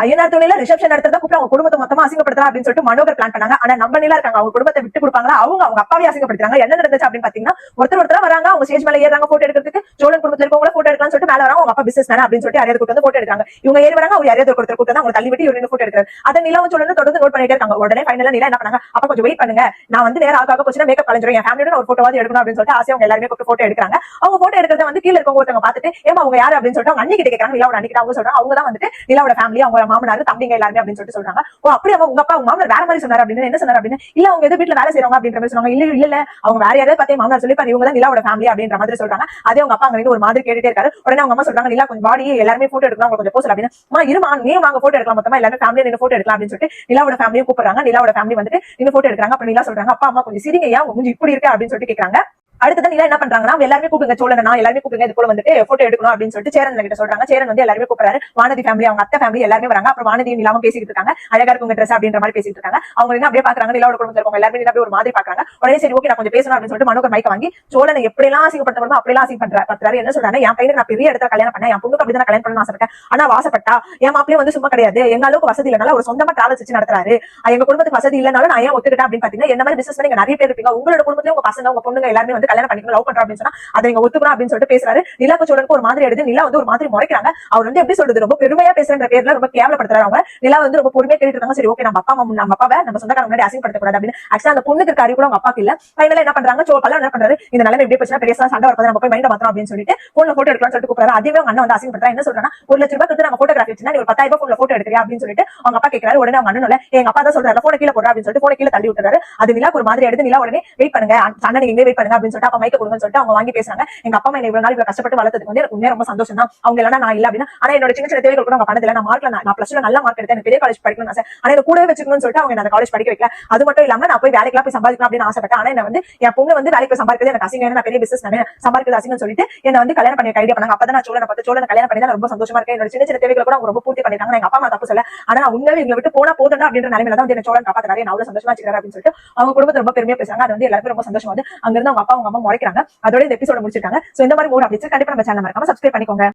Ayyanar துணையில reception நடத்துறதா கூப்பிட்டு அவங்க குடும்பத்தை மொத்தமா அசிங்கப்படுத்தலாம் அப்படின்னு சொல்லிட்டு மனோகர் பிளான் பண்ணாங்க. ஆனா நம்ம நிலா இருக்காங்க, அவங்க குடும்பத்தை விட்டு கொடுப்பாங்களா? அவங்க அப்பாவே அசிங்கப்படுத்துறாங்க. என்ன நடந்துச்சு அப்படின்னு பாத்தீங்கன்னா, ஒருத்தரா வராங்க, அவங்க ஸ்டேஜ் மேல ஏறாங்க போட்டோ எடுக்கிறதுக்கு. சோழன் குடும்பத்துல இருக்கவங்கள போட்டோ எடுக்கலாம்னு சொல்லிட்டு மேல வராங்க. அவங்க அப்பா பிசினஸ் மேன் அப்படின்னு சொல்லிட்டு யாரையாவது கூட்டு வந்து போட்டோ எடுக்காங்க. இவங்க ஏறி வராங்க, அவங்க யாரையாவது ஒருத்தர் கூட்டு வந்து அவங்க தள்ளி விட்டு இவரு போட்டோ எடுக்கிறாரு. அதை நிலாவும் சோழனும் தொடர்ந்து நோட் பண்ணிட்டே இருக்காங்க. உடனே ஃபைனலா நிலா என்ன பண்ணாங்க, அப்ப கொஞ்சம் வெயிட் பண்ணுங்க, நான் வந்து நேரம் ஆக போச்சுன்னா மேக்கப் கலைஞ்சிரும், என் ஃபேமிலியோட ஒரு போட்டோவாது எடுக்கணும் அப்படின்னு சொல்லிட்டு ஆசையா அவங்க எல்லாருமே கூப்பிட்டு போட்டோ எடுக்கிறாங்க. அவங்க போட்டோ எடுக்கிறத வந்து கீழ இருக்கவங்க ஒருத்தவங்க பார்த்துட்டு, ஏமா அவங்க யாரு அப்படின்னு சொல்லிட்டு அவங்க அண்ணி கிட்ட கேட்கறாங்க. நிலாவோட அன்னைக்கு அவங்க சொல்றாங்க, அவங்க தான் வந்துட்டு நிலாவோட ஃபேமிலி, அவங்க மாமனார் தம்பிங்க எல்லாருமே அப்படின்னு சொல்லிட்டு சொல்றாங்க. ஓ அப்படியே உங்க அப்பா உங்க மாமனார் வேற மாதிரி சொன்னாரு அப்படின்னு என்ன சொன்னாரு அப்படின்னு, இல்ல அவங்க எது வீட்டுல வேலை செய்யறவங்க அப்படின்ற மாதிரி சொன்னாங்க. இல்ல அவங்க வேற யாராவது பார்த்தே மாமனார் சொல்லி இவங்க தான் நிலாவோட ஃபேமிலி அப்படின்ற மாதிரி சொல்றாங்க. அதே அவங்க அப்பா அங்க ஒரு மாதிரி கேட்டுட்டே இருக்காரு. உடனே அவங்க அம்மா சொல்றாங்க, நிலா கொஞ்சம் பாடி எல்லாருமே போட்டோ எடுக்கலாம், அவங்க கொஞ்சம் போஸ்ட் அப்படின்னு இருமா நீயும் வாங்க போட்டோ எடுக்கலாம், மொத்தமா எல்லாரும் ஃபேமிலியா நின்று போட்டோ எடுக்கலாம் அப்படின்னு சொல்லிட்டு நிலாவோட ஃபேமிலியும் கூப்பிடுறாங்க. நிலாவோட ஃபேமிலி வந்துட்டு நின்று போட்டோ எடுக்கிறாங்க. அப்ப நிலா சொல்றாங்க, அப்பா அம்மா கொஞ்சம் சிரிங்க, ஏன் உங்க இப்படி இருக்கு அப்படின்னு சொல்லிட்டு கேட்கறாங்க. அடுத்தது நிலா என்ன பண்றாங்கன்னா, எல்லாருமே கூப்பிடுங்க சோழனா, எல்லாருமே கூப்பிடுங்க, இது போல வந்துட்டு போட்டோ எடுக்கணும் அப்படின்னு சொல்லிட்டு சேரன் கிட்ட சொல்றாங்க. சேரன் வந்து எல்லாருமே கூப்பிடுறாரு. வானதி ஃபேமிலி, அவங்க அத்தை ஃபேமிலி எல்லாருமே வராங்க. அப்புறம் வானதியும் நிலாவும் பேசிட்டு இருக்காங்க. அழகா இருக்குங்க ட்ரெஸ் அப்படின்ற மாதிரி பேசிட்டு இருக்காங்க. அவங்க என்ன அப்படியே பாக்குறாங்க, நிலாவோட குடும்பத்துல இருக்கவங்க எல்லாருமே அப்படியே ஒரு மாதிரி பாக்குறாங்க. உடனே சரி ஓகே நான் கொஞ்சம் பேசணும் அப்படின்னு சொல்லிட்டு மனோகர் மைக்க வாங்கி சோழனை எப்படி எல்லாம் அசிங்கப்படுத்தணுமோ அப்படிலாம் அசிங்கப்படுறாரு. என்ன சொல்றாங்க, என் பையனுக்கு நான் பெரிய இடத்துல கல்யாணம் பண்ணேன், என் பொண்ணுக்கு அப்படிதான் கல்யாணம் பண்ணணும்னு ஆசைப்பட்டேன். ஆனா வாசப்பட்டா என் மாப்பிளையும் வந்து சும்மா கிடையாது, எங்க அளவுக்கு வசதி இல்லனால ஒரு சொந்தமா டிராவல்ஸ் வச்சு நடத்துறாரு. எங்க குடும்பத்துக்கு வசதி இல்லனாலும் நான் ஏன் ஒத்துக்கிட்டேன் அப்படின்னு பாத்தீங்கன்னா, என்ன மாதிரி பிசினஸ் நீங்க நிறைய பேர் இருப்பீங்க, உங்களோட குடும்பத்துல உங்க பசங்க உங்க பொண்ணுங்க எல்லாருமே வந்து கல்யாணம் பண்ணிக்கணும் லவ் பண்றோம் அப்படின்னு சொன்னா அதை நீங்க ஒத்துக்கணும் அப்படின்னு சொல்லிட்டு பேசுறாரு. நிலாக்கு சோழனுக்கு ஒரு மாதிரி எடுத்து நிலா வந்து ஒரு மாதிரி முறைக்கிறாங்க. அவர் வந்து எப்படி சொல்றது, ரொம்ப பெருமையா பேசுற பேர்ல ரொம்ப கேவலப்படுத்துறாரு. அவங்க நிலா வந்து ரொம்ப பொறுமையா கேட்டுட்டு இருக்காங்க. சரி ஓகே நம்ம அப்பாவை நம்ம சொந்தக்காரங்க முன்னாடி அசிங்கப்படுத்தக்கூடாது அப்படின்னு. ஆக்சுவலா அந்த பொண்ணுக்கு இருக்க அறிவு கூட அவங்க அப்பாக்கு இல்ல. ஃபைனலா என்ன பண்றாங்க, பல்லவன் என்ன பண்றாரு, இந்த நிலைமை எப்படி போச்சுன்னா பெரிய சண்டை வரப்போ நம்ம போய் மைண்ட் மாத்தணும் அப்படின்னு சொல்லிட்டு போன்ல போட்டோ எடுக்கலாம்னு சொல்லிட்டு கூப்பிடுறாரு. அதே அவங்க அண்ணன் வந்து அசிங்கப்படுறாரு. என்ன சொல்றாங்க, 1 லட்சம் ரூபாய் கொடுத்து நாங்க போட்டோகிராஃபி வச்சுனா நீ ஒரு 10,000 ரூபாய் போன்ல போட்டோ எடுக்கிறியா அப்படின்னு சொல்லிட்டு அவங்க அப்பா கேட்கிறாரு. உடனே அவங்க அண்ணன் எங்க அப்பா தான் சொல்றாரு போன கீழே போடுறா அப்படின்னு சொல்லிட்டு போன கீழே தள்ளி விட்டுறாரு. அது நிலாக்கு ஒரு மாதிரி எடுத்து நிலா உடனே வெயிட் பண்ணுங்க அண்ணன் நீங்க வெயிட் பண்ணுங்க அப்படின்னு சொல்லிட்டு அப்பா மைக்க கொடுங்கன்னு சொல்லிட்டு அவங்க வாங்கி பேசுறாங்க. எங்க அப்பா என்ன இவ்வளவு நாள் இவ்வளவு கஷ்டப்பட்டு வளர்த்ததுக்கு வந்து எனக்கு ரொம்ப சந்தோஷம் தான், அவங்க இல்லனா நான் இல்ல அப்படின்னா. ஆனா என்னோட சின்ன சின்ன தேவைகள் கூட அவங்க பண்ணதில்லை. நான் மார்க்ல நான் பிளஸ் 2 நல்ல மார்க் எடுத்தேன், எனக்கு பெரிய காலேஜ் படிக்கணும்னு ஆசை. ஆனா எனக்கு கூடவே வச்சுக்கணும்னு சொல்லிட்டு அவங்க அந்த காலேஜ் படிக்க வைக்கல. அது மட்டும் இல்லாம நான் போய் வேலைக்கு போய் சம்பாதிக்கணும் அப்படின்னு ஆசைப்பட்டேன். ஆனா என்ன வந்து என் பொண்ணு வந்து வேலைக்கு போய் சம்பாதிக்கிறது எனக்கு அசிங்கம், நான் பெரிய பிசினஸ் மேன் சம்பாதிக்கிறது அசிங்கம்னு சொல்லிட்டு என்ன வந்து கல்யாணம் பண்ணி ஐடியா பண்ணாங்க. அப்பதான் நான் சோழனை கல்யாணம் பண்ணி ரொம்ப சந்தோஷமா இருக்கேன். என்னோட சின்ன சின்ன தேவைகளை கூட அவங்க ரொம்ப பூர்த்தி பண்ணிட்டாங்க. எங்க அப்பா அம்மா தப்பு சொல்ல, ஆனா நான் உண்மையை இவங்க விட்டு போனா போதும் அப்படின்ற நிலைமையில தான் வந்து சோழன் காப்பாத்துறாரு, நான் அவ்வளவு சந்தோஷமா வச்சுக்கிறாரு அப்படின்னு சொல்லிட்டு அவங்க குடும்பத்தை ரொம்ப பெருமையா பேசுறாங்க. அது வந்து எல்லாருக்கும் ரொம்ப சந்தோஷமா வந்து அங்க இருந்து அவங்க அப்பா அவங்க அம்மா முறைக்கிறாங்க. அதோட இந்த எபிசோட முடிச்சிருக்காங்க. சோ இந்த மாதிரி மூணு அப்டேட்ஸ் கண்டிப்பா நம்ம சேனல் மறக்காம சப்ஸ்கிரைப் பண்ணிக்கோங்க.